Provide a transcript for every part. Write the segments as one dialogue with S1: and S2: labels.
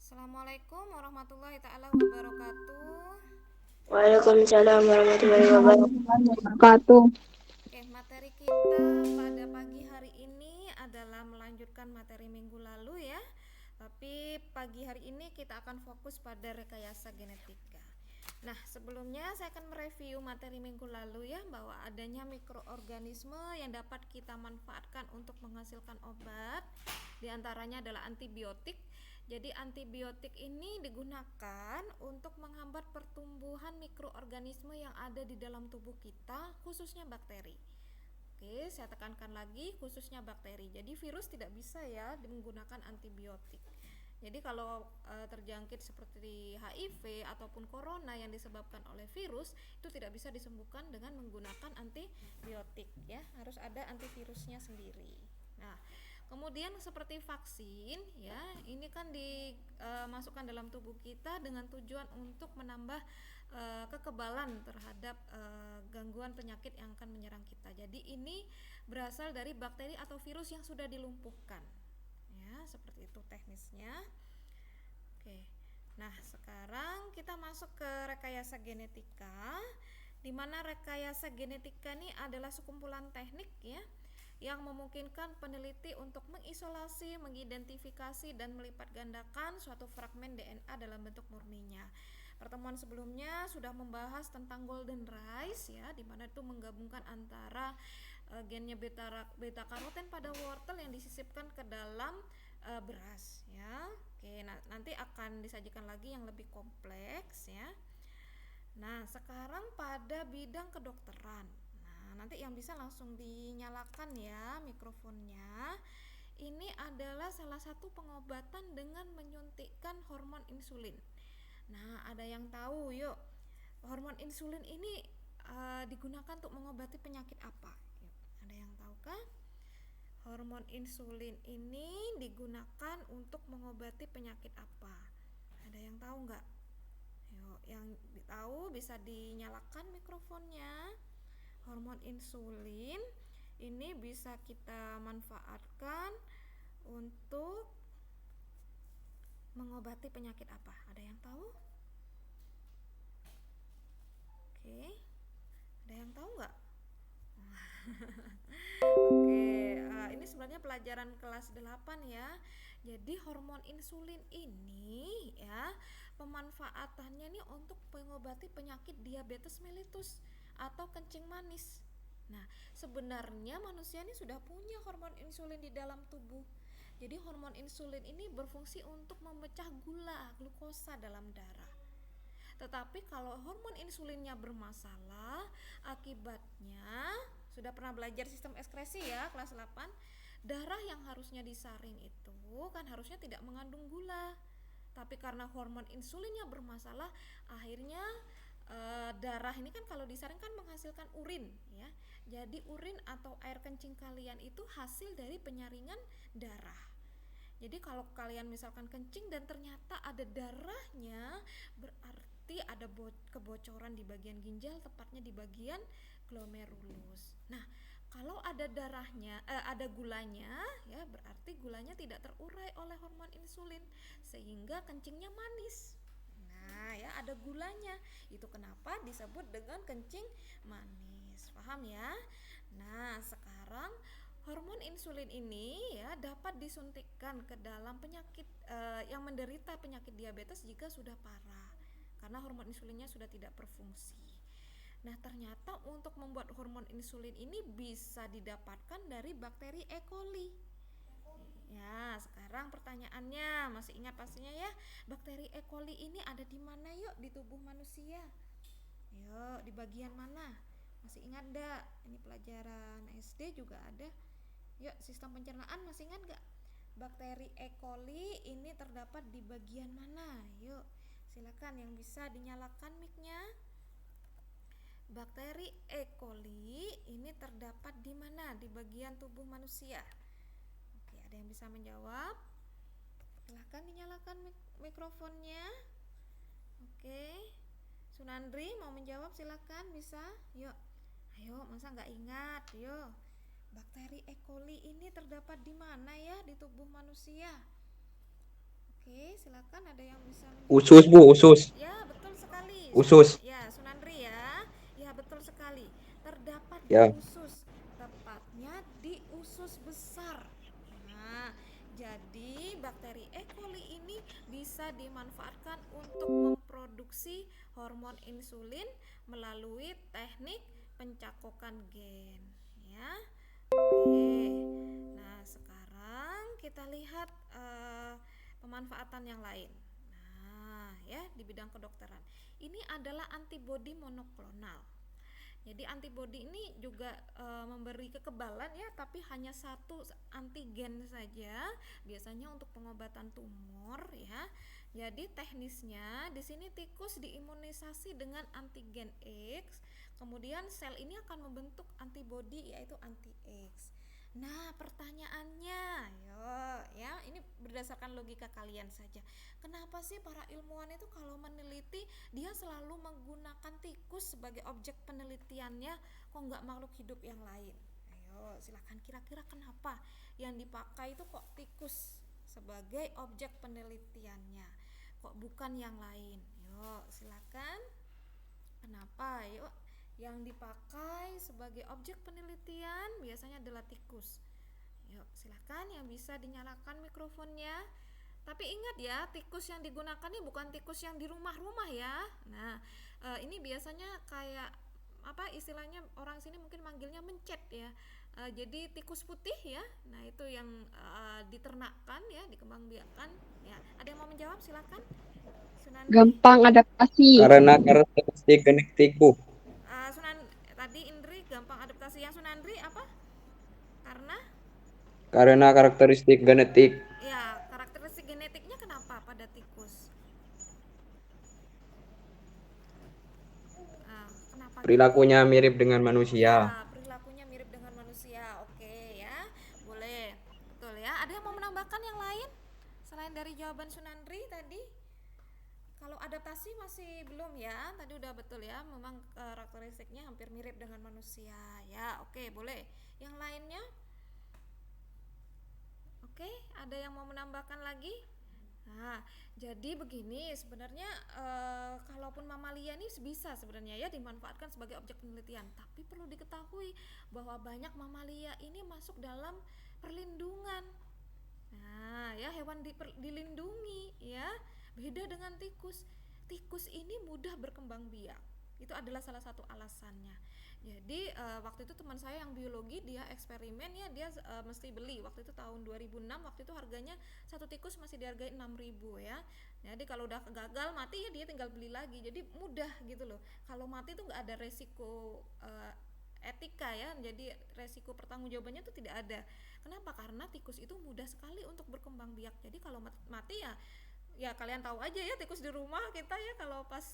S1: Assalamualaikum warahmatullahi taala wabarakatuh.
S2: Waalaikumsalam warahmatullahi wabarakatuh.
S3: Warahmatullahi wabarakatuh.
S1: Oke, materi kita pada pagi hari ini adalah melanjutkan materi minggu lalu ya. Tapi pagi hari ini kita akan fokus pada rekayasa genetika. Nah, sebelumnya saya akan mereview materi minggu lalu ya, bahwa adanya mikroorganisme yang dapat kita manfaatkan untuk menghasilkan obat. Di antaranya adalah antibiotik. Jadi antibiotik ini digunakan untuk menghambat pertumbuhan mikroorganisme yang ada di dalam tubuh kita, khususnya bakteri. Oke, saya tekankan lagi, khususnya bakteri. Jadi virus tidak bisa ya menggunakan antibiotik. Jadi kalau terjangkit seperti HIV ataupun corona yang disebabkan oleh virus, itu tidak bisa disembuhkan dengan menggunakan antibiotik ya, harus ada antivirusnya sendiri. Nah, kemudian seperti vaksin ya, ini kan dimasukkan dalam tubuh kita dengan tujuan untuk menambah kekebalan terhadap gangguan penyakit yang akan menyerang kita. Jadi ini berasal dari bakteri atau virus yang sudah dilumpuhkan. Ya, seperti itu teknisnya. Oke. Nah, sekarang kita masuk ke rekayasa genetika, di mana rekayasa genetika ini adalah sekumpulan teknik ya yang memungkinkan peneliti untuk mengisolasi, mengidentifikasi dan melipat gandakan suatu fragmen DNA dalam bentuk murninya. Pertemuan sebelumnya sudah membahas tentang golden rice ya, di mana itu menggabungkan antara gennya beta karoten pada wortel yang disisipkan ke dalam beras ya. Oke, nanti akan disajikan lagi yang lebih kompleks ya. Nah, sekarang pada bidang kedokteran. Nah, nanti yang bisa langsung dinyalakan ya mikrofonnya. Ini adalah salah satu pengobatan dengan menyuntikkan hormon insulin. Nah, ada yang tahu yuk, hormon insulin ini digunakan untuk mengobati penyakit apa? Yuk, ada yang tahu kah? Hormon insulin ini digunakan untuk mengobati penyakit apa? Ada yang tahu nggak? Yuk, yang tahu bisa dinyalakan mikrofonnya. Hormon insulin ini bisa kita manfaatkan untuk mengobati penyakit apa? Ada yang tahu? Oke, ada yang tahu nggak? Oke, ini sebenarnya pelajaran kelas 8 ya. Jadi hormon insulin ini ya, pemanfaatannya nih untuk mengobati penyakit diabetes mellitus atau kencing manis. Nah, sebenarnya manusia ini sudah punya hormon insulin di dalam tubuh. Jadi hormon insulin ini berfungsi untuk memecah gula, glukosa dalam darah. Tetapi kalau hormon insulinnya bermasalah, akibatnya sudah pernah belajar sistem ekskresi ya kelas 8, darah yang harusnya disaring itu kan harusnya tidak mengandung gula. Tapi karena hormon insulinnya bermasalah, akhirnya darah ini kan kalau disaring kan menghasilkan urin ya. Jadi urin atau air kencing kalian itu hasil dari penyaringan darah. Jadi kalau kalian misalkan kencing dan ternyata ada darahnya, berarti ada kebocoran di bagian ginjal, tepatnya di bagian glomerulus. Nah, kalau ada darahnya, ada gulanya, ya berarti gulanya tidak terurai oleh hormon insulin, sehingga kencingnya manis. Nah, ya ada gulanya. Itu kenapa disebut dengan kencing manis. Paham ya? Nah, sekarang hormon insulin ini ya dapat disuntikkan ke dalam penyakit yang menderita penyakit diabetes jika sudah parah, karena hormon insulinnya sudah tidak berfungsi. Nah, ternyata untuk membuat hormon insulin ini bisa didapatkan dari bakteri E. coli. Ya, sekarang pertanyaannya, masih ingat pastinya ya, bakteri E. coli ini ada di mana yuk di tubuh manusia? Yuk, di bagian mana? Masih ingat gak? Ini pelajaran SD juga ada. Yuk, sistem pencernaan masih ingat gak? Bakteri E. coli ini terdapat di bagian mana? Yuk, silakan yang bisa dinyalakan mic-nya. Bakteri E. coli ini terdapat di mana? Di bagian tubuh manusia. Oke, ada yang bisa menjawab? Silahkan dinyalakan mikrofonnya. Oke, Sunandri mau menjawab silakan, bisa. Yuk, ayo, masa nggak ingat? Yuk, bakteri E. coli ini terdapat di mana ya di tubuh manusia? Oke, silakan ada yang bisa menjawab.
S3: Usus, Bu, usus.
S1: Ya, betul sekali.
S3: Usus.
S1: Ya, Sunandri ya. Ya, betul sekali. Terdapat di
S3: Ya.
S1: usus, tepatnya di usus besar. Nah, jadi bakteri E. coli ini bisa dimanfaatkan untuk memproduksi hormon insulin melalui teknik pencakokan gen, ya. Oke. Nah, sekarang kita lihat pemanfaatan yang lain. Nah, ya, di bidang kedokteran. Ini adalah antibodi monoklonal. Jadi antibodi ini juga memberi kekebalan ya, tapi hanya satu antigen saja, biasanya untuk pengobatan tumor ya. Jadi teknisnya di sini tikus diimunisasi dengan antigen X, kemudian sel ini akan membentuk antibodi yaitu anti-X. Nah, pertanyaannya, yo, ya, ini berdasarkan logika kalian saja. Kenapa sih para ilmuwan itu kalau meneliti dia selalu menggunakan tikus sebagai objek penelitiannya, kok nggak makhluk hidup yang lain? Ayo, silakan kira-kira kenapa yang dipakai itu kok tikus sebagai objek penelitiannya, kok bukan yang lain? Yuk, silakan. Kenapa? Yuk. Yang dipakai sebagai objek penelitian biasanya adalah tikus. Yuk, silakan yang bisa dinyalakan mikrofonnya. Tapi ingat ya, tikus yang digunakan ini bukan tikus yang di rumah-rumah ya. Nah, ini biasanya kayak apa istilahnya, orang sini mungkin manggilnya mencet ya. Jadi tikus putih ya. Nah, itu yang diternakkan ya, dikembangbiakan ya. Ada yang mau menjawab? Silakan. Sunandri.
S2: Gampang adaptasi.
S3: Karena karakteristik genetikku.
S1: Tadi Indri gampang adaptasi. Yang Sunandri apa?
S3: Karena karakteristik genetik.
S1: Ya, karakteristik genetiknya kenapa pada tikus? Kenapa?
S3: Perilakunya mirip dengan
S1: Ya,
S3: manusia.
S1: perilakunya mirip dengan manusia. Oke ya, boleh. Betul ya. Ada yang mau menambahkan yang lain selain dari jawaban Sunandri tadi? Kalau adaptasi masih belum ya. Tadi udah betul ya, memang karakteristiknya hampir mirip dengan manusia ya. Oke, boleh. Yang lainnya? Oke, ada yang mau menambahkan lagi? Nah, jadi begini sebenarnya kalaupun mamalia ini bisa sebenarnya ya dimanfaatkan sebagai objek penelitian, tapi perlu diketahui bahwa banyak mamalia ini masuk dalam perlindungan. Nah, ya hewan dilindungi ya. Beda dengan tikus. Tikus ini mudah berkembang biak. Itu adalah salah satu alasannya. Jadi waktu itu teman saya yang biologi, dia eksperimen ya, dia mesti beli. Waktu itu tahun 2006, waktu itu harganya satu tikus masih dihargai 6.000 ya. Jadi kalau udah gagal mati ya dia tinggal beli lagi. Jadi mudah gitu loh. Kalau mati tuh nggak ada resiko etika ya, jadi resiko pertanggungjawabannya itu tidak ada. Kenapa? Karena tikus itu mudah sekali untuk berkembang biak. Jadi kalau mati ya kalian tahu aja ya, tikus di rumah kita ya kalau pas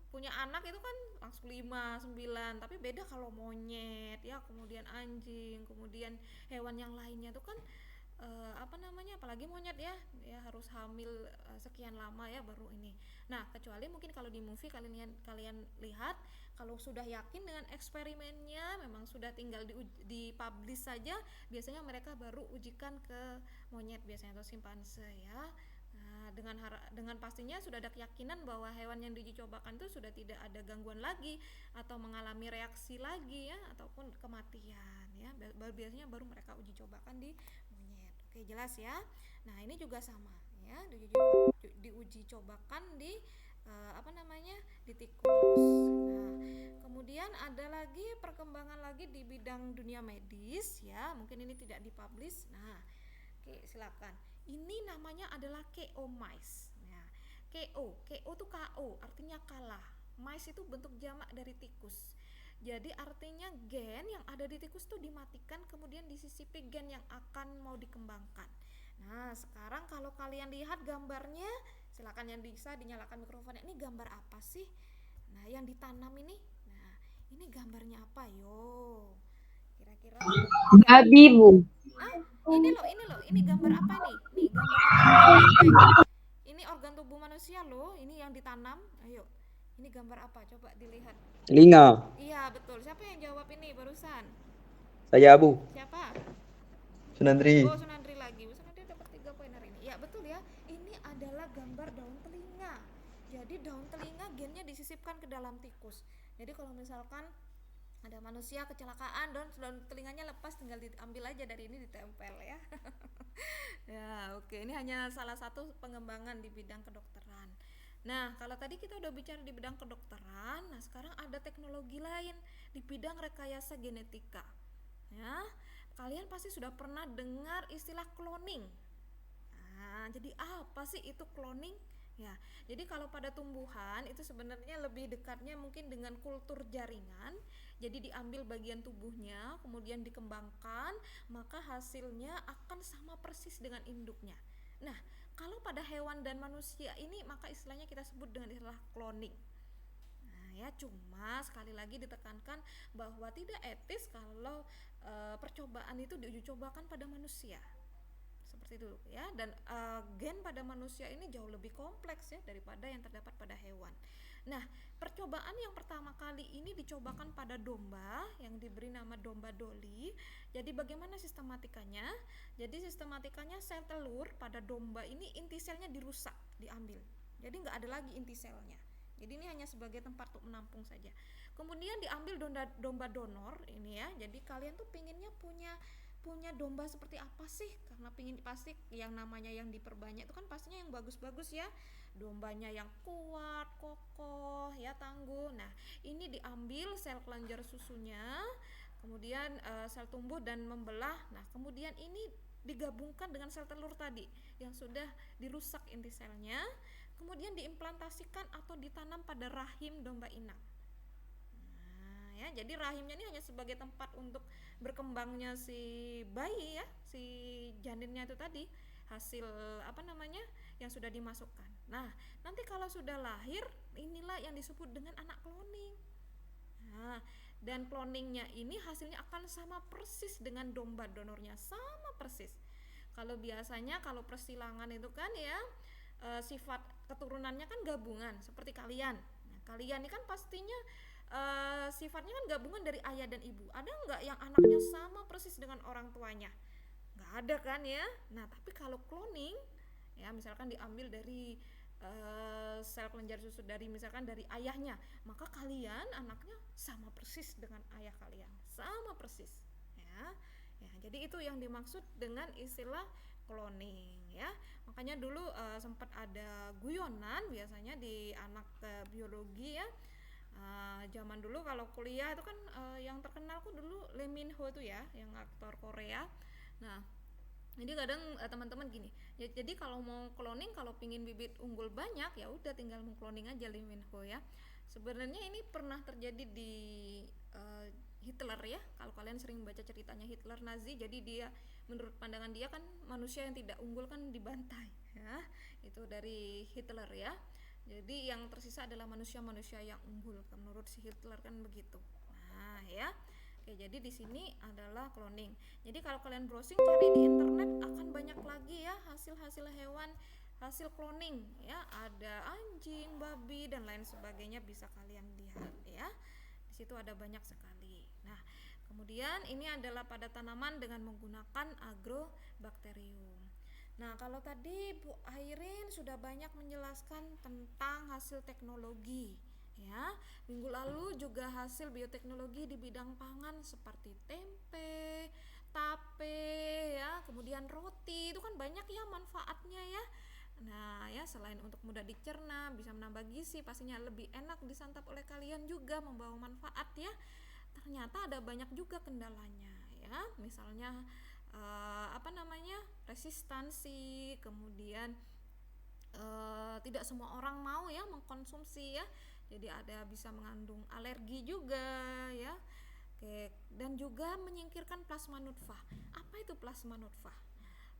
S1: punya anak itu kan langsung 5, 9, tapi beda kalau monyet ya, kemudian anjing, kemudian hewan yang lainnya itu kan apalagi monyet ya harus hamil sekian lama ya baru ini. Nah, kecuali mungkin kalau di movie kalian lihat, kalau sudah yakin dengan eksperimennya, memang sudah tinggal dipublish saja, biasanya mereka baru ujikan ke monyet biasanya atau simpanse ya. Nah, dengan pastinya sudah ada keyakinan bahwa hewan yang diuji cobakan itu sudah tidak ada gangguan lagi atau mengalami reaksi lagi ya ataupun kematian ya. Biasanya baru mereka uji cobakan di monyet. Oke, jelas ya. Nah, ini juga sama ya, diuji cobakan di di tikus. Nah, kemudian ada lagi perkembangan lagi di bidang dunia medis ya, mungkin ini tidak dipublish. Nah, oke, silakan. Ini namanya adalah KO mice. Nah, KO itu KO, artinya kalah. Mice itu bentuk jamak dari tikus. Jadi artinya gen yang ada di tikus itu dimatikan, kemudian disisipi gen yang akan mau dikembangkan. Nah, sekarang kalau kalian lihat gambarnya, silakan yang bisa dinyalakan mikrofonnya. Ini gambar apa sih? Nah, yang ditanam ini. Nah, ini gambarnya apa yo? Kira-kira
S2: Babi, Bu.
S1: ini gambar apa nih? Nih, gambar apa nih yang benteng? Ini organ tubuh manusia loh, ini yang ditanam. Ayo. Ini gambar apa? Coba dilihat.
S3: Telinga.
S1: Iya, betul. Siapa yang jawab ini barusan?
S3: Saya, Bu.
S1: Siapa?
S3: Sunandri.
S1: Oh, Sunandri lagi. Sunandri dapat 3 poin hari ini. Ya, betul ya, ini adalah gambar daun telinga. Jadi daun telinga gennya disisipkan ke dalam tikus. Jadi kalau misalkan ada manusia kecelakaan dan daun telinganya lepas, tinggal diambil aja dari ini, ditempel ya. Ya, oke. Ini hanya salah satu pengembangan di bidang kedokteran. Nah, kalau tadi kita udah bicara di bidang kedokteran, nah sekarang ada teknologi lain di bidang rekayasa genetika. Ya, kalian pasti sudah pernah dengar istilah cloning. Nah, jadi apa sih itu cloning? Ya, jadi kalau pada tumbuhan itu sebenarnya lebih dekatnya mungkin dengan kultur jaringan. Jadi diambil bagian tubuhnya, kemudian dikembangkan, maka hasilnya akan sama persis dengan induknya. Nah, kalau pada hewan dan manusia ini maka istilahnya kita sebut dengan istilah cloning. Nah, ya cuma sekali lagi ditekankan bahwa tidak etis kalau percobaan itu diuji cobakan pada manusia seperti itu ya, dan gen pada manusia ini jauh lebih kompleks ya daripada yang terdapat pada hewan. Nah, percobaan yang pertama kali ini dicobakan pada domba yang diberi nama domba Dolly. Jadi bagaimana sistematikanya? Jadi sistematikanya sel telur pada domba ini inti selnya dirusak, diambil. Jadi nggak ada lagi inti selnya. Jadi ini hanya sebagai tempat untuk menampung saja. Kemudian diambil domba donor ini ya. Jadi kalian tuh pinginnya punya domba seperti apa sih? Karena pingin pasti yang namanya yang diperbanyak itu kan pastinya yang bagus-bagus ya, dombanya yang kuat, kokoh ya, tangguh. Nah, ini diambil sel kelenjar susunya, kemudian sel tumbuh dan membelah. Nah, kemudian ini digabungkan dengan sel telur tadi yang sudah dirusak inti selnya, kemudian diimplantasikan atau ditanam pada rahim domba inang. Ya, jadi rahimnya ini hanya sebagai tempat untuk berkembangnya si bayi ya, si janinnya itu tadi, hasil apa namanya yang sudah dimasukkan. Nah, nanti kalau sudah lahir, inilah yang disebut dengan anak cloning. Nah, dan cloningnya ini hasilnya akan sama persis dengan domba donornya, sama persis. Kalau biasanya kalau persilangan itu kan ya sifat keturunannya kan gabungan seperti kalian. Nah, kalian ini kan pastinya sifatnya kan gabungan dari ayah dan ibu. Ada nggak yang anaknya sama persis dengan orang tuanya? Nggak ada kan ya. Nah, tapi kalau cloning ya misalkan diambil dari sel kelenjar susu dari misalkan dari ayahnya, maka kalian anaknya sama persis dengan ayah kalian, sama persis ya. Ya, jadi itu yang dimaksud dengan istilah cloning ya. Makanya dulu sempat ada guyonan biasanya di anak biologi ya. Zaman dulu kalau kuliah itu kan yang terkenal tuh dulu Lee Min Ho tuh ya, yang aktor Korea. Nah, jadi kadang teman-teman gini, ya, jadi kalau mau cloning, kalau pingin bibit unggul banyak ya udah tinggal mengcloning aja Lee Min Ho ya. Sebenarnya ini pernah terjadi di Hitler ya. Kalau kalian sering baca ceritanya Hitler Nazi, jadi dia menurut pandangan dia kan manusia yang tidak unggul kan dibantai ya. Itu dari Hitler ya. Jadi yang tersisa adalah manusia-manusia yang unggul menurut si Hitler kan begitu. Nah, ya. Oke, jadi di sini adalah cloning. Jadi kalau kalian browsing cari di internet akan banyak lagi ya hasil-hasil hewan, hasil cloning ya. Ada anjing, babi dan lain sebagainya bisa kalian lihat ya. Di situ ada banyak sekali. Nah, kemudian ini adalah pada tanaman dengan menggunakan agrobakterium. Nah, kalau tadi Bu Airin sudah banyak menjelaskan tentang hasil teknologi ya. Minggu lalu juga hasil bioteknologi di bidang pangan seperti tempe, tape ya, kemudian roti. Itu kan banyak ya manfaatnya ya. Nah, ya selain untuk mudah dicerna, bisa menambah gizi, pastinya lebih enak disantap oleh kalian juga membawa manfaat ya. Ternyata ada banyak juga kendalanya ya. Misalnya resistansi, kemudian tidak semua orang mau ya mengkonsumsi ya, jadi ada bisa mengandung alergi juga ya. Oke, dan juga menyingkirkan plasma nutfah. Apa itu plasma nutfah?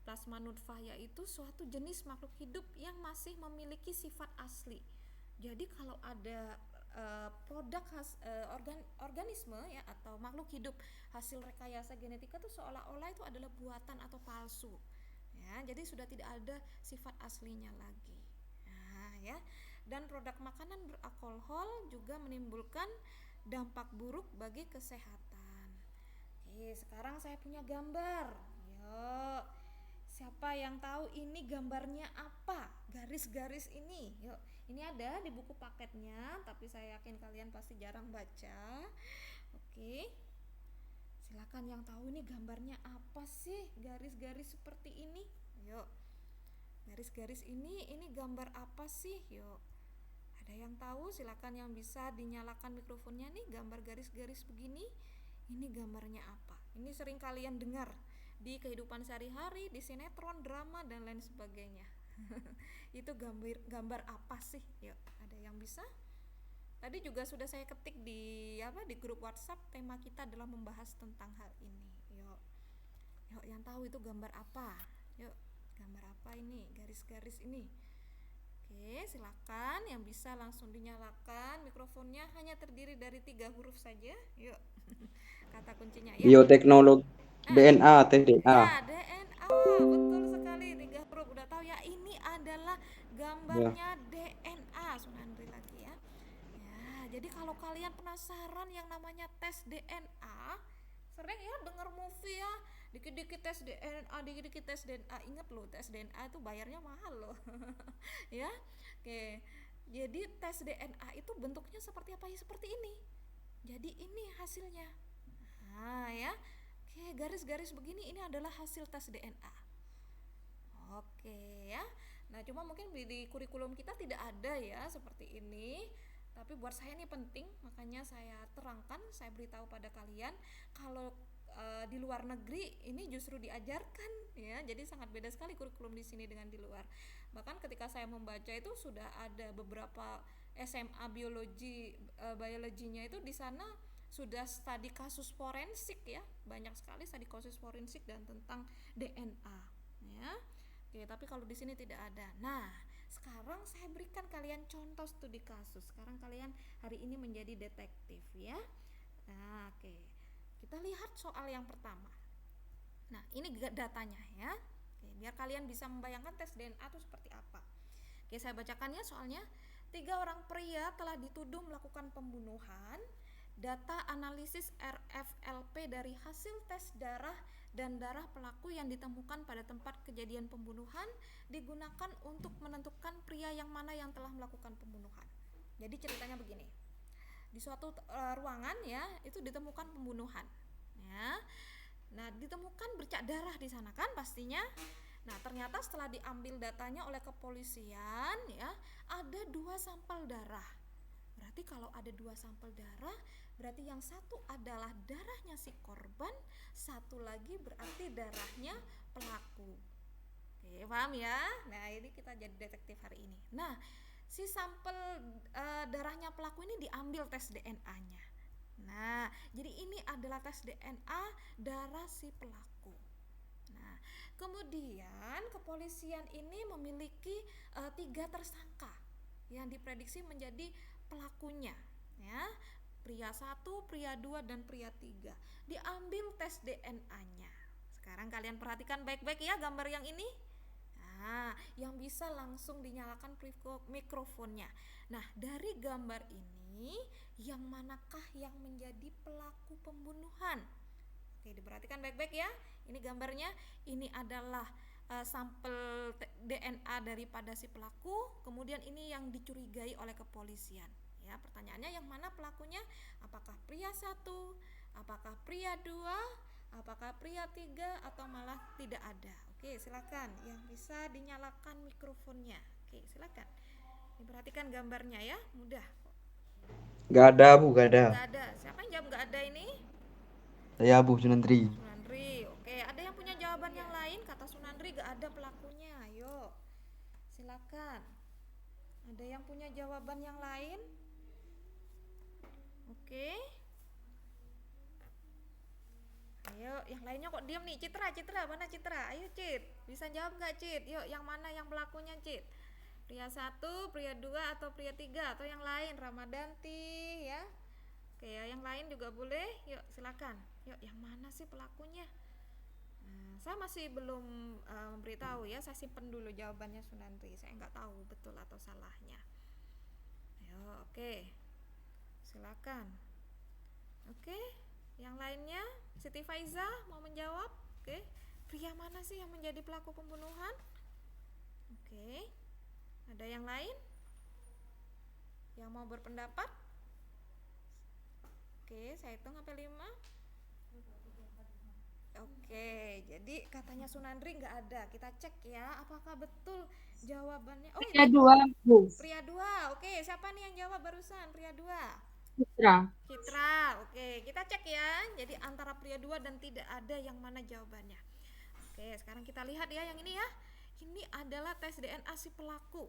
S1: Plasma nutfah yaitu suatu jenis makhluk hidup yang masih memiliki sifat asli. Jadi kalau ada produk organisme ya atau makhluk hidup hasil rekayasa genetika itu seolah-olah itu adalah buatan atau palsu ya, jadi sudah tidak ada sifat aslinya lagi. Nah ya, dan produk makanan beralkohol juga menimbulkan dampak buruk bagi kesehatan. Oke, sekarang saya punya gambar. Yuk, Siapa yang tahu ini gambarnya apa? Garis-garis ini. Yuk, ini ada di buku paketnya, tapi saya yakin kalian pasti jarang baca. Oke. Silakan yang tahu ini gambarnya apa sih? Garis-garis seperti ini. Yuk. Garis-garis ini gambar apa sih? Yuk. Ada yang tahu? Silakan yang bisa dinyalakan mikrofonnya nih, gambar garis-garis begini. Ini gambarnya apa? Ini sering kalian dengar di kehidupan sehari-hari, di sinetron, drama dan lain sebagainya. Itu gambar apa sih? Yuk, ada yang bisa? Tadi juga sudah saya ketik di grup WhatsApp, tema kita adalah membahas tentang hal ini. Yuk. Yuk, yang tahu itu gambar apa? Yuk, gambar apa ini? Garis-garis ini. Oke, silakan yang bisa langsung dinyalakan mikrofonnya, hanya terdiri dari 3 huruf saja. Yuk. Kata kuncinya ya.
S3: Bioteknologi. DNA, TDA.
S1: Ya, DNA. Betul sekali, 3 huruf. Udah tahu ya, ini adalah gambarnya DNA. Sunandri lagi ya. Ya, jadi kalau kalian penasaran yang namanya tes DNA, sering ya denger movie ya, dikit-dikit tes DNA, dikit-dikit tes DNA. Ingat loh, tes DNA itu bayarnya mahal loh. Ya. Oke. Jadi tes DNA itu bentuknya seperti apa ya? Seperti ini. Jadi ini hasilnya. Nah, ya. Oke, garis-garis begini ini adalah hasil tes DNA. Oke ya. Nah, cuma mungkin di kurikulum kita tidak ada ya seperti ini. Tapi buat saya ini penting, makanya saya terangkan, saya beritahu pada kalian kalau di luar negeri ini justru diajarkan ya. Jadi sangat beda sekali kurikulum di sini dengan di luar. Bahkan ketika saya membaca itu sudah ada beberapa SMA biologinya itu di sana sudah studi kasus forensik ya, banyak sekali studi kasus forensik dan tentang DNA ya. Oke, tapi kalau di sini tidak ada. Nah, sekarang saya berikan kalian contoh studi kasus. Sekarang kalian hari ini menjadi detektif ya. Nah, oke. Kita lihat soal yang pertama. Nah, ini datanya ya. Oke, biar kalian bisa membayangkan tes DNA itu seperti apa. Oke, saya bacakan ya soalnya. 3 orang pria telah dituduh melakukan pembunuhan. Data analisis RFLP dari hasil tes darah dan darah pelaku yang ditemukan pada tempat kejadian pembunuhan digunakan untuk menentukan pria yang mana yang telah melakukan pembunuhan. Jadi ceritanya begini. Di suatu ruangan ya, itu ditemukan pembunuhan. Ya. Nah, ditemukan bercak darah di sana kan pastinya. Nah, ternyata setelah diambil datanya oleh kepolisian ya, ada 2 sampel darah. Berarti kalau ada 2 sampel darah, berarti yang satu adalah darahnya si korban, satu lagi berarti darahnya pelaku. Oke, paham ya? Nah, ini kita jadi detektif hari ini. Nah, si sampel darahnya pelaku ini diambil tes DNA-nya. Nah, jadi ini adalah tes DNA darah si pelaku. Nah, kemudian kepolisian ini memiliki 3 tersangka yang diprediksi menjadi pelakunya ya, pria 1, pria 2 dan pria 3. Diambil tes DNA-nya. Sekarang kalian perhatikan baik-baik ya gambar yang ini. Nah, yang bisa langsung dinyalakan mikrofonnya. Nah, dari gambar ini yang manakah yang menjadi pelaku pembunuhan? Oke, diperhatikan baik-baik ya. Ini gambarnya, ini adalah sampel DNA daripada si pelaku, kemudian ini yang dicurigai oleh kepolisian. Ya, pertanyaannya yang mana pelakunya? Apakah pria 1, apakah pria 2, apakah pria 3 atau malah tidak ada? Oke, silakan yang bisa dinyalakan mikrofonnya. Oke, silakan. Diperhatikan gambarnya ya, mudah.
S3: Gak ada, Bu, gak ada.
S1: Gak ada. Siapa yang jawab gak ada ini?
S3: Saya Bu Sunandri.
S1: Sunandri. Oke, ada yang punya jawaban yang lain? Kata Sunandri gak ada pelakunya. Ayo, silakan. Ada yang punya jawaban yang lain? Oke. Ayo, yang lainnya kok diam nih? Citra, mana Citra? Ayo Cit, bisa jawab gak Cit? Yuk, yang mana yang pelakunya Cit? Pria 1, pria 2 atau pria 3 atau yang lain? Ramadanti ya. Oke ya, yang lain juga boleh. Yuk, silakan. Yuk, yang mana sih pelakunya? Nah, saya masih belum memberitahu ya. Saya simpen dulu jawabannya Sunandri. Saya nggak tahu betul atau salahnya. Ayo, oke. Silakan. Oke, yang lainnya Siti Faiza mau menjawab? Oke, Pria mana sih yang menjadi pelaku pembunuhan? Oke. Ada yang lain yang mau berpendapat? Oke, saya hitung sampai 5. Oke, jadi katanya Sunandri nggak ada. Kita cek ya, apakah betul jawabannya. Oh,
S2: Pria
S1: ini
S2: 2, Bu.
S1: pria 2. Oke, siapa nih yang jawab barusan? Pria 2.
S2: Citra.
S1: Citra. Oke, kita cek ya. Jadi antara pria 2 dan tidak ada, yang mana jawabannya. Oke, sekarang kita lihat ya yang ini ya. Ini adalah tes DNA si pelaku.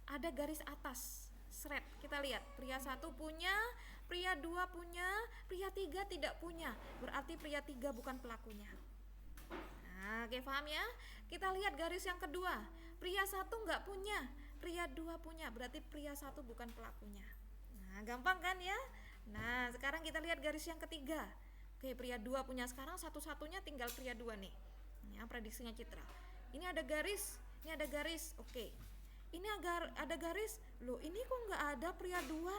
S1: Ada garis atas. Seret. Kita lihat, pria 1 punya, pria 2 punya, pria 3 tidak punya. Berarti pria 3 bukan pelakunya. Nah, oke, paham ya? Kita lihat garis yang kedua. Pria 1 nggak punya, pria 2 punya. Berarti pria 1 bukan pelakunya. Nah, gampang kan ya? Nah, sekarang kita lihat garis yang ketiga. Oke, pria 2 punya, sekarang satu-satunya tinggal pria 2 nih. Ya, prediksinya Citra. Ini ada garis, ini ada garis. Oke. Ini ada garis. Loh, ini kok nggak ada pria 2?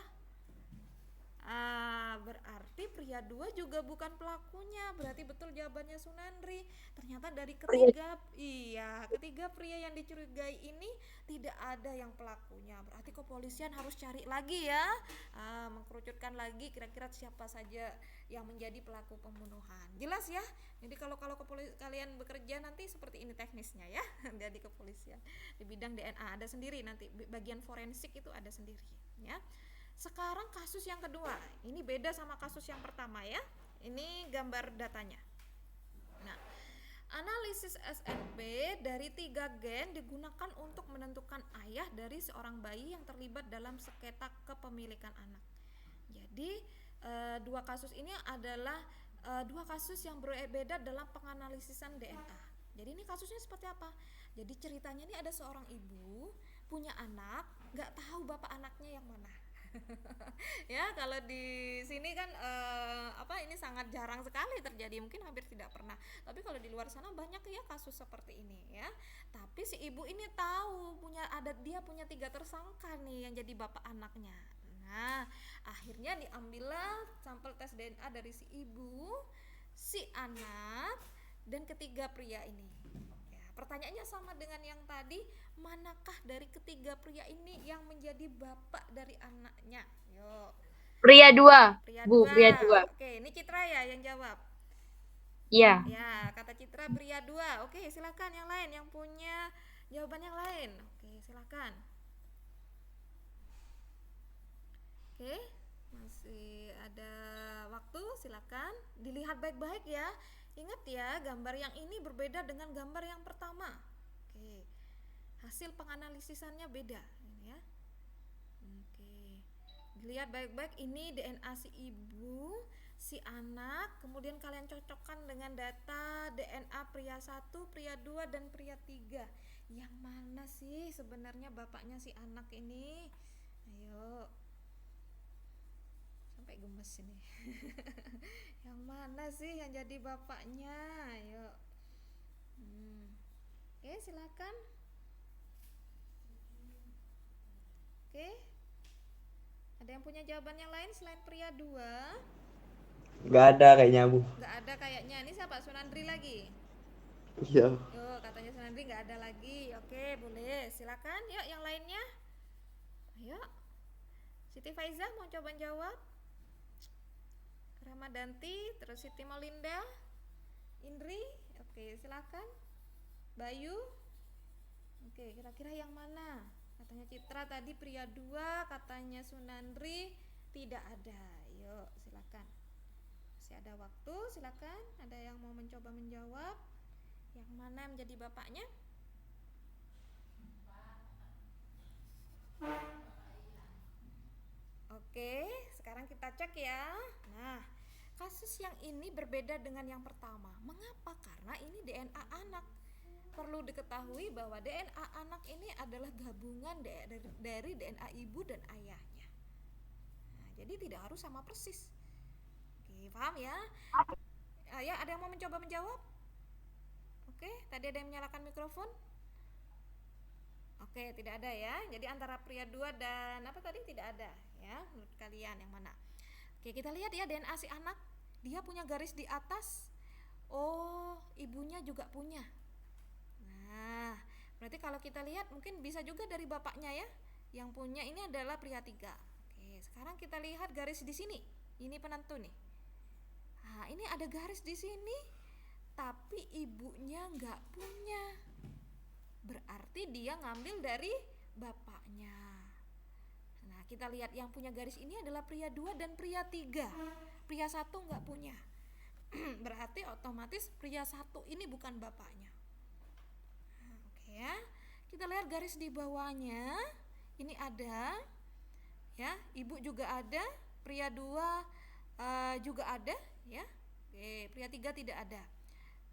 S1: Berarti pria 2 juga bukan pelakunya. Berarti betul jawabannya Sunandri. Ternyata dari ketiga pria yang dicurigai ini tidak ada yang pelakunya. Berarti kepolisian harus cari lagi ya, mengkerucutkan lagi kira-kira siapa saja yang menjadi pelaku pembunuhan. Jelas ya? Jadi kalau kalian bekerja nanti seperti ini teknisnya ya. Jadi kepolisian di bidang DNA ada sendiri, nanti bagian forensik itu ada sendiri ya. Sekarang kasus yang kedua, ini beda sama kasus yang pertama ya. Ini gambar datanya. Nah, analisis SNP dari 3 gen digunakan untuk menentukan ayah dari seorang bayi yang terlibat dalam sengketa kepemilikan anak. Jadi dua kasus ini adalah dua kasus yang berbeda dalam penganalisisan DNA. Jadi ini kasusnya seperti apa? Jadi ceritanya ini ada seorang ibu punya anak, nggak tahu bapak anaknya yang mana. Ya, kalau di sini kan ini sangat jarang sekali terjadi, mungkin hampir tidak pernah. Tapi kalau di luar sana banyak ya kasus seperti ini ya. Tapi si ibu ini tahu dia punya 3 tersangka nih yang jadi bapak anaknya. Nah, akhirnya diambillah sampel tes DNA dari si ibu, si anak, dan ketiga pria ini. Pertanyaannya sama dengan yang tadi, manakah dari ketiga pria ini yang menjadi bapak dari anaknya? Yuk.
S2: Pria 2,
S1: Pria
S2: Bu.
S1: 2.
S2: Pria 2.
S1: Oke, ini Citra ya yang jawab.
S2: Iya.
S1: Ya, kata Citra pria 2. Oke, silakan yang lain yang punya jawaban yang lain. Oke, silakan. Oke, masih ada waktu, silakan dilihat baik-baik ya. Ingat ya, gambar yang ini berbeda dengan gambar yang pertama. Oke, hasil penganalisisannya beda ini ya. Oke, dilihat baik-baik, ini DNA si ibu, si anak, kemudian kalian cocokkan dengan data DNA pria 1, pria 2, dan pria 3. Yang mana sih sebenarnya bapaknya si anak ini? Ayo, sampai gemes ini. Yang mana sih yang jadi bapaknya? Ayo. Oke, silakan. Oke. Ada yang punya jawaban yang lain selain pria 2?
S3: Nggak ada kayaknya, Bu.
S1: Nggak ada kayaknya. Ini siapa? Sunandri lagi?
S3: Iya.
S1: Yuk, katanya Sunandri nggak ada lagi. Oke, boleh. Silakan. Yuk, yang lainnya. Ayo. Siti Faiza mau coba jawab? Ramadanti, terus Siti Molinda, Indri. Oke, silakan. Bayu. Oke, kira-kira yang mana? Katanya Citra tadi pria 2, katanya Sunandri tidak ada. Yuk, silakan. Masih ada waktu, silakan. Ada yang mau mencoba menjawab? Yang mana menjadi bapaknya? Oke, sekarang kita cek ya. Nah, kasus yang ini berbeda dengan yang pertama. Mengapa? Karena ini DNA anak. Perlu diketahui bahwa DNA anak ini adalah gabungan dari DNA ibu dan ayahnya. Nah, jadi tidak harus sama persis. Oke, paham ya? Ya, ada yang mau mencoba menjawab? Oke, tadi ada yang menyalakan mikrofon? Oke, tidak ada ya. Jadi antara pria 2 dan apa tadi tidak ada ya. Menurut kalian yang mana? Oke, kita lihat ya DNA si anak. Dia punya garis di atas. Oh, ibunya juga punya. Nah, berarti kalau kita lihat mungkin bisa juga dari bapaknya ya. Yang punya ini adalah pria 3. Oke, sekarang kita lihat garis di sini. Ini penentu nih. Nah, ini ada garis di sini, tapi ibunya nggak punya. Berarti dia ngambil dari bapaknya. Nah, kita lihat yang punya garis ini adalah pria 2 dan pria 3. Pria 1 nggak punya. Berarti otomatis pria 1 ini bukan bapaknya. Nah, oke ya. Kita lihat garis di bawahnya. Ini ada ya, ibu juga ada, pria 2 juga ada ya. Oke, pria 3 tidak ada.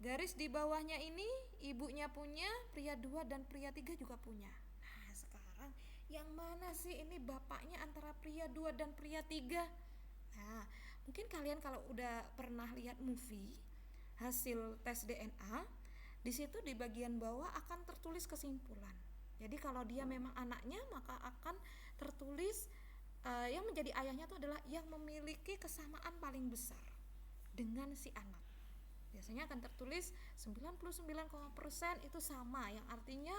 S1: Garis di bawahnya ini ibunya punya, pria 2 dan pria 3 juga punya. Nah, sekarang yang mana sih ini bapaknya antara pria 2 dan pria 3? Nah, mungkin kalian kalau udah pernah lihat movie hasil tes DNA, di situ di bagian bawah akan tertulis kesimpulan. Jadi kalau dia memang anaknya, maka akan tertulis yang menjadi ayahnya itu adalah yang memiliki kesamaan paling besar dengan si anak. Biasanya akan tertulis 99% itu sama, yang artinya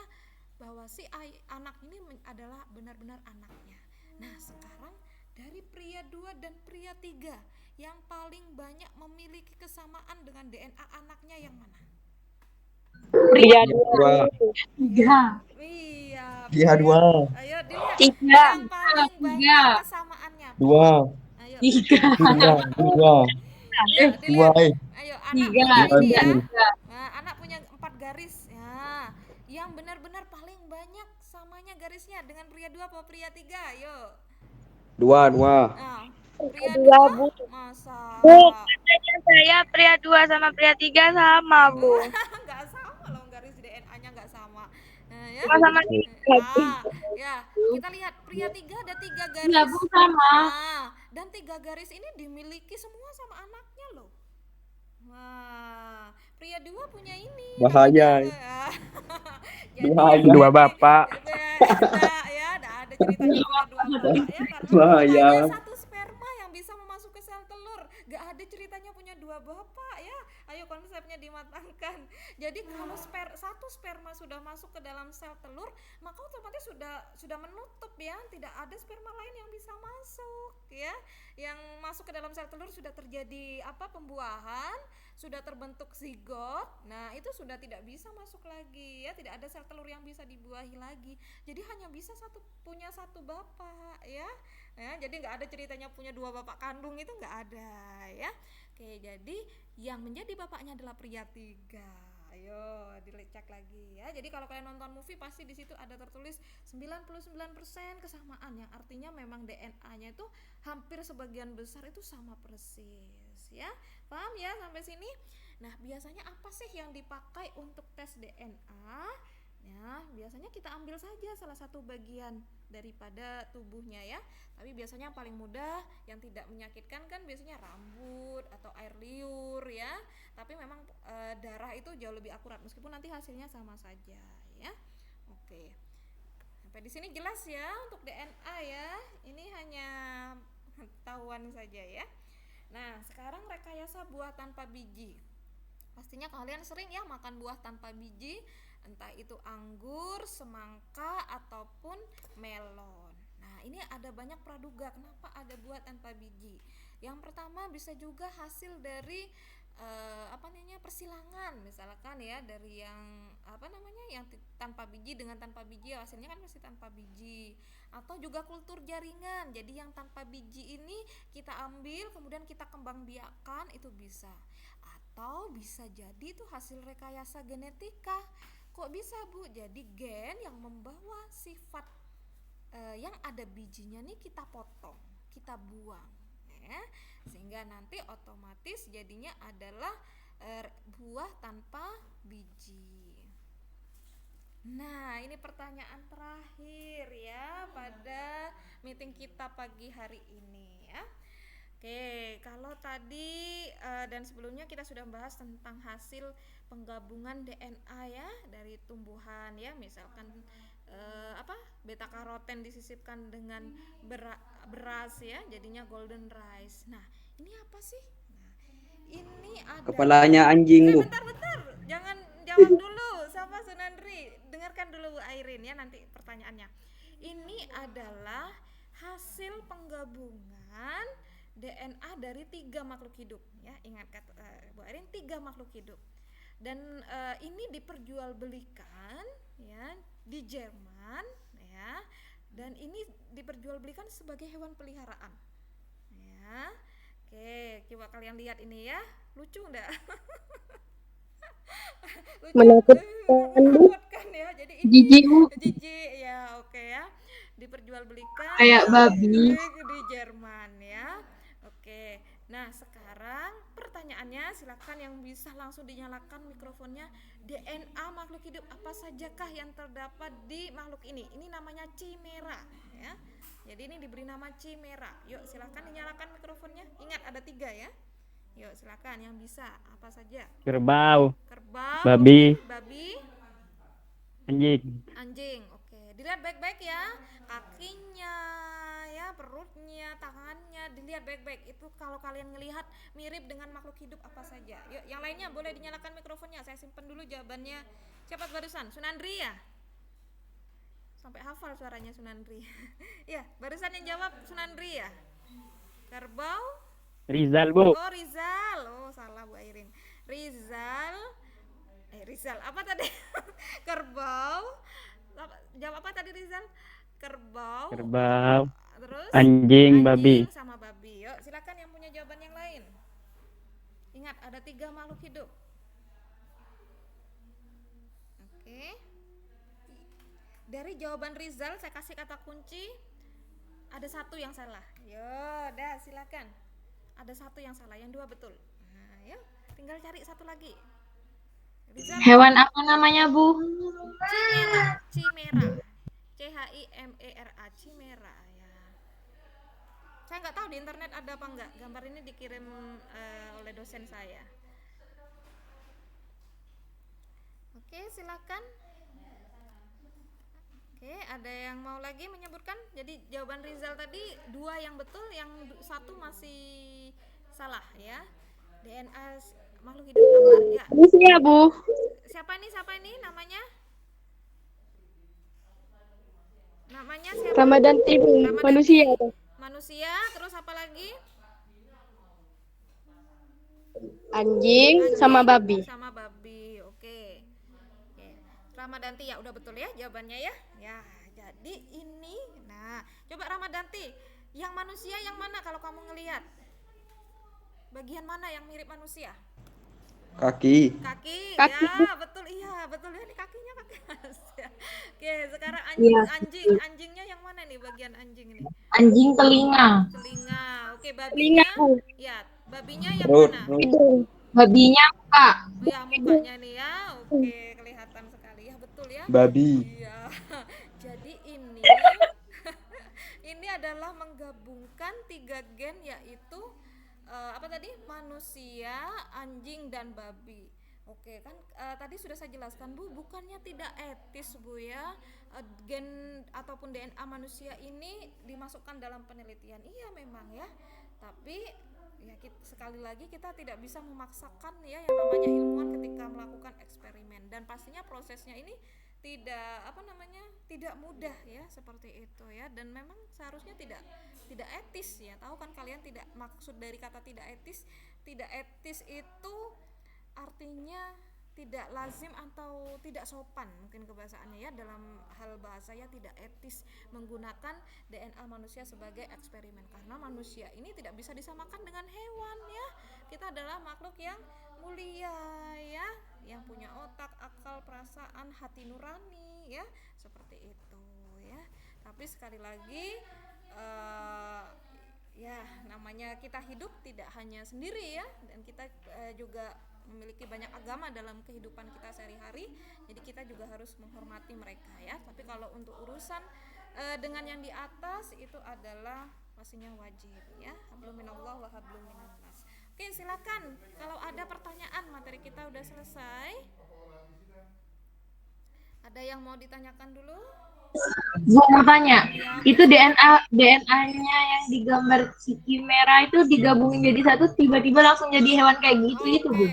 S1: bahwa si anak ini adalah benar-benar anaknya. Nah, sekarang dari pria 2 dan pria 3 yang paling banyak memiliki kesamaan dengan DNA anaknya yang mana?
S2: Pria
S3: Dua.
S2: 3.
S1: Iya,
S3: Pria 2.
S1: Ayo dilihat
S2: 3.
S1: yang paling banyak kesamaannya.
S2: Dua.
S1: Ayo.
S3: 2. 2.
S1: Ya,
S3: Dua.
S1: dilihat. Ayo, anak punya
S3: Dua.
S1: ini ya.
S3: Dua.
S1: Nah, anak punya 4 garis. Ya. Yang benar-benar paling banyak samanya garisnya dengan pria 2 atau pria 3? Ayo.
S3: 2. 2.
S1: Nah, pria
S2: 2,
S1: 2
S2: Bu.
S1: masa
S2: Bu, katanya saya pria 2 sama pria 3 sama, Bu.
S1: nggak sama loh, garis DNA-nya nggak sama. Nah, ya.
S2: Sama-sama
S1: Ya, kita lihat pria 3 ada 3
S2: Iya,
S1: garis.
S2: Bu, sama.
S1: Nah, dan 3 garis ini dimiliki semua sama anaknya loh. Wah, pria 2 punya ini
S3: Bahaya.
S1: namanya. Jadi
S3: Bahaya.
S1: ini
S3: Dua bapak.
S1: Ada ceritanya punya 2 bapak ya, karena
S3: Bahaya.
S1: hanya satu sperma yang bisa masuk ke sel telur. Gak ada ceritanya punya 2 bapak ya. Ayo konsepnya dimatangkan. Jadi kalau satu sperma sudah masuk ke dalam sel telur, maka otomatis sudah menutup ya, tidak ada sperma lain yang bisa masuk ya. Yang masuk ke dalam sel telur sudah terjadi pembuahan, sudah terbentuk zigot. Nah, itu sudah tidak bisa masuk lagi ya, tidak ada sel telur yang bisa dibuahi lagi. Jadi hanya bisa punya satu bapak ya. Jadi nggak ada ceritanya punya 2 bapak kandung, itu nggak ada ya. Oke, jadi yang menjadi bapaknya adalah pria 3. Ayo dicek lagi ya. Jadi kalau kalian nonton movie pasti di situ ada tertulis 99% kesamaan, yang artinya memang DNA-nya itu hampir sebagian besar itu sama persis ya. Paham ya sampai sini? Nah, biasanya apa sih yang dipakai untuk tes DNA? Ya, biasanya kita ambil saja salah satu bagian daripada tubuhnya ya. Tapi biasanya yang paling mudah, yang tidak menyakitkan kan biasanya rambut atau air liur ya. Tapi memang darah itu jauh lebih akurat meskipun nanti hasilnya sama saja ya. Oke. Sampai di sini jelas ya untuk DNA ya. Ini hanya pengetahuan saja ya. Nah, sekarang rekayasa buah tanpa biji. Pastinya kalian sering ya makan buah tanpa biji, entah itu anggur, semangka, ataupun melon. Nah, ini ada banyak praduga kenapa ada buah tanpa biji. Yang pertama bisa juga hasil dari persilangan, misalkan ya, dari yang yang tanpa biji dengan tanpa biji, hasilnya kan masih tanpa biji. Atau juga kultur jaringan, jadi yang tanpa biji ini kita ambil kemudian kita kembang biakan, itu bisa. Atau bisa jadi itu hasil rekayasa genetika. Kok bisa, Bu? Jadi gen yang membawa sifat yang ada bijinya nih kita potong, kita buang ya. Sehingga nanti otomatis jadinya adalah buah tanpa biji. Nah, ini pertanyaan terakhir ya pada meeting kita pagi hari ini ya. Oke, kalau tadi dan sebelumnya kita sudah membahas tentang hasil penggabungan DNA ya dari tumbuhan ya, misalkan beta karoten disisipkan dengan beras ya, jadinya golden rice. Nah, ini apa sih? Nah, ini ada.
S3: Kepalanya anjing, Bu.
S1: Bentar, jangan jawab dulu sama Sunandri. Dengarkan dulu Bu Airin ya nanti pertanyaannya. Ini adalah hasil penggabungan DNA dari 3 makhluk hidup ya. Ingat kata Bu Airin 3 makhluk hidup. Dan ini diperjualbelikan ya di Jerman ya. Dan ini diperjualbelikan sebagai hewan peliharaan. Ya. Oke, coba kalian lihat ini ya. Lucu enggak? Lucu. Menakutkan ya. Jadi ini jijik ya, oke ya. Diperjualbelikan
S2: Kayak babi.
S1: di Jerman ya. Oke. Nah, sekarang pertanyaannya silakan yang bisa langsung dinyalakan mikrofonnya. DNA makhluk hidup apa sajakah yang terdapat di makhluk ini? Ini namanya chimera ya. Jadi ini diberi nama chimera. Yuk silakan dinyalakan mikrofonnya. Ingat ada 3 ya. Yuk silakan yang bisa apa saja.
S3: Kerbau,
S1: Kerbau,
S3: babi, anjing.
S1: anjing. Oke, dilihat baik-baik ya. Kakinya ya, perutnya, tangannya dilihat baik-baik. Itu kalau kalian ngelihat mirip dengan makhluk hidup apa saja. Yuk, yang lainnya boleh dinyalakan mikrofonnya. Saya simpen dulu jawabannya. Siapa barusan? Sunandri ya? Sampai hafal suaranya Sunandri. Ya, barusan yang jawab Sunandri ya. Kerbau.
S3: Rizal, Bu.
S1: Oh, Rizal. Oh, salah Bu Airin. Rizal. Apa tadi? Kerbau. Jawab apa tadi Rizal? Kerbau. Terus
S3: Anjing, babi.
S1: sama babi. Yuk, silakan yang punya jawaban yang lain. Ingat ada 3 makhluk hidup. Oke. Dari jawaban Rizal saya kasih kata kunci. Ada 1 yang salah. Yo, dah silakan. Ada 1 yang salah, yang 2 betul. Nah, yuk, tinggal cari 1 lagi. Rizal.
S2: Hewan apa namanya, Bu?
S1: Chimera. CHIMERA, chimera ya. Saya nggak tahu di internet ada apa enggak. Gambar ini dikirim oleh dosen saya. Oke, silakan. Oke, ada yang mau lagi menyebutkan? Jadi jawaban Rizal tadi 2 yang betul, yang 1 masih salah ya. DNA makhluk hidup apa ya?
S2: Manusia, Bu.
S1: Siapa ini namanya? Namanya siapa?
S2: Ramadanti, Bu. Manusia.
S1: Manusia, terus apa lagi?
S2: Anjing sama babi.
S1: Sama babi. Oke. Ramadanti ya udah betul ya jawabannya ya. Ya, jadi ini. Nah, coba Ramadanti, yang manusia yang mana kalau kamu ngelihat? Bagian mana yang mirip manusia?
S3: Kaki.
S1: Ya, betul iya, betul ya, ini kakinya kaki manusia. Oke, sekarang anjingnya yang mana nih bagian anjing ini?
S2: Anjing telinga.
S1: Oke, babinya. Ya, babinya yang mana?
S2: Hidung. Babinya muka.
S1: Ya, mukanya nih ya. Oke, kelihatan sekali ya, betul ya.
S3: Babi.
S1: Iya. Jadi ini adalah menggabungkan 3 gen yaitu apa tadi? Manusia, anjing dan babi. Oke, kan tadi sudah saya jelaskan Bu, bukannya tidak etis Bu ya. Gen ataupun DNA manusia ini dimasukkan dalam penelitian. Iya memang ya. Tapi ya sekali lagi kita tidak bisa memaksakan ya yang namanya ilmuwan ketika melakukan eksperimen, dan pastinya prosesnya ini tidak mudah ya seperti itu ya, dan memang seharusnya tidak etis ya. Tahu kan kalian, tidak, maksud dari kata tidak etis itu artinya tidak lazim atau tidak sopan mungkin kebahasaannya ya, dalam hal bahasa ya, tidak etis menggunakan DNA manusia sebagai eksperimen, karena manusia ini tidak bisa disamakan dengan hewan ya. Kita adalah makhluk yang mulia ya, yang punya otak, akal, perasaan, hati nurani ya, seperti itu ya. Tapi sekali lagi ya namanya kita hidup tidak hanya sendiri ya, dan kita juga memiliki banyak agama dalam kehidupan kita sehari-hari, jadi kita juga harus menghormati mereka ya. Tapi kalau untuk urusan dengan yang di atas itu adalah pastinya wajib ya. Hablum minallah wa hablum minannas. Oke, silakan kalau ada pertanyaan, materi kita udah selesai. Ada yang mau ditanyakan dulu?
S4: Gua mau tanya,
S1: Ya,
S4: itu DNA-nya yang digambar si merah itu digabungin jadi satu, tiba-tiba langsung jadi hewan kayak gitu itu,
S1: oke.
S4: Bun.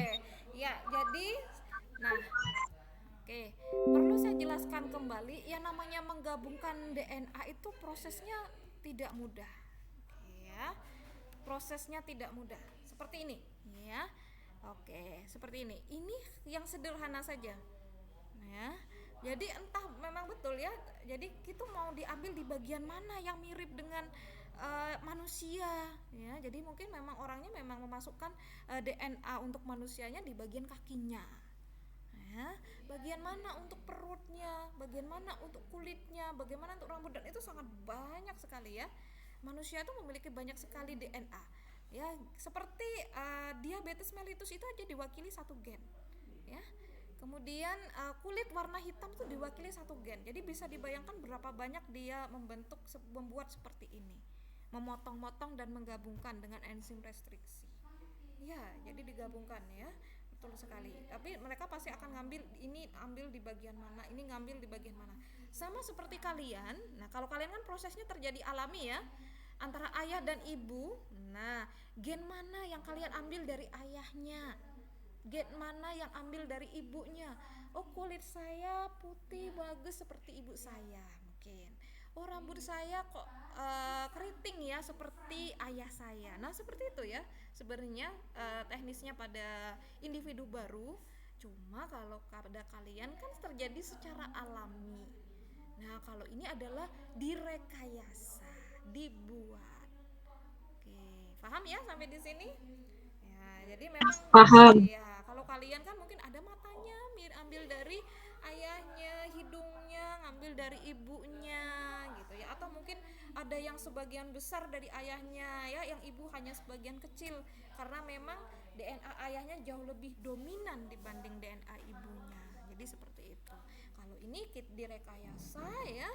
S1: Ya, jadi nah, oke. Perlu saya jelaskan kembali, yang namanya menggabungkan DNA itu prosesnya tidak mudah. Oke ya. Prosesnya tidak mudah. Seperti ini, ya. Oke, seperti ini. Ini yang sederhana saja. Ya. Jadi entah memang betul ya. Jadi kita mau diambil di bagian mana yang mirip dengan manusia ya. Jadi mungkin memang orangnya memang memasukkan DNA untuk manusianya di bagian kakinya. Ya, bagian mana untuk perutnya, bagian mana untuk kulitnya, bagaimana untuk rambut, dan itu sangat banyak sekali ya. Manusia itu memiliki banyak sekali DNA. Ya, seperti diabetes mellitus itu aja diwakili satu gen. Ya. Kemudian kulit warna hitam itu diwakili satu gen. Jadi bisa dibayangkan berapa banyak dia membuat seperti ini. Memotong-motong dan menggabungkan dengan enzim restriksi. Ya, jadi digabungkan ya. Betul sekali. Tapi mereka pasti akan ngambil ini, ambil di bagian mana, ini ngambil di bagian mana. Sama seperti kalian. Nah, kalau kalian kan prosesnya terjadi alami ya, antara ayah dan ibu. Nah, gen mana yang kalian ambil dari ayahnya? Gen mana yang ambil dari ibunya? Oh, kulit saya putih bagus seperti ibu saya mungkin. Oh, rambut saya kok keriting ya seperti ayah saya. Nah, seperti itu ya. Sebenarnya teknisnya pada individu baru. Cuma kalau pada kalian kan terjadi secara alami. Nah, kalau ini adalah direkayasa, dibuat. Oke, paham ya sampai di sini? Ya, jadi memang
S4: Paham.
S1: ya kalau kalian kan mungkin ada matanya ambil dari ayahnya, hidungnya ngambil dari ibunya gitu ya, atau mungkin ada yang sebagian besar dari ayahnya ya, yang ibu hanya sebagian kecil karena memang DNA ayahnya jauh lebih dominan dibanding DNA ibunya. Jadi seperti itu. Kalau ini kit direkayasa ya,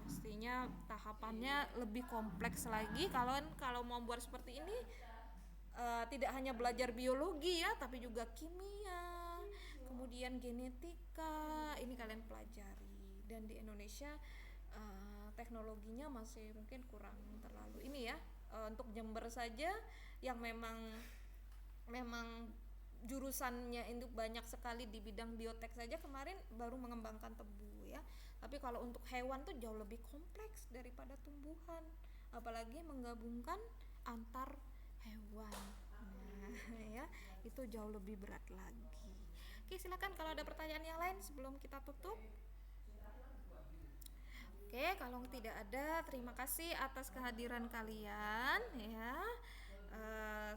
S1: pastinya tahapannya lebih kompleks lagi. Kalau mau buat seperti ini tidak hanya belajar biologi ya, tapi juga kimia, kemudian genetika, ini kalian pelajari. Dan di Indonesia teknologinya masih mungkin kurang terlalu ini ya. Untuk Jember saja yang memang jurusannya itu banyak sekali di bidang biotek saja kemarin baru mengembangkan tebu ya. Tapi kalau untuk hewan tuh jauh lebih kompleks daripada tumbuhan, apalagi menggabungkan antar hewan. Nah, ya, itu jauh lebih berat lagi. Oke, silakan kalau ada pertanyaan yang lain sebelum kita tutup. Oke, kalau tidak ada, terima kasih atas kehadiran kalian ya. Eh,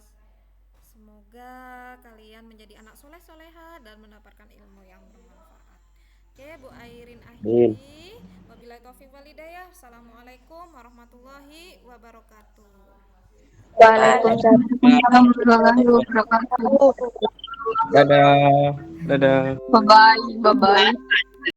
S1: Semoga kalian menjadi anak soleh-soleha dan mendapatkan ilmu yang bermanfaat. Oke, Bu Airin
S3: Amin.
S1: akhiri. Wabillahi taufiq walhidayah. Assalamualaikum warahmatullahi wabarakatuh.
S2: Waalaikumsalam.
S4: Warahmatullahi wabarakatuh.
S3: Dadah. Dadah.
S4: Bye bye. Bye bye.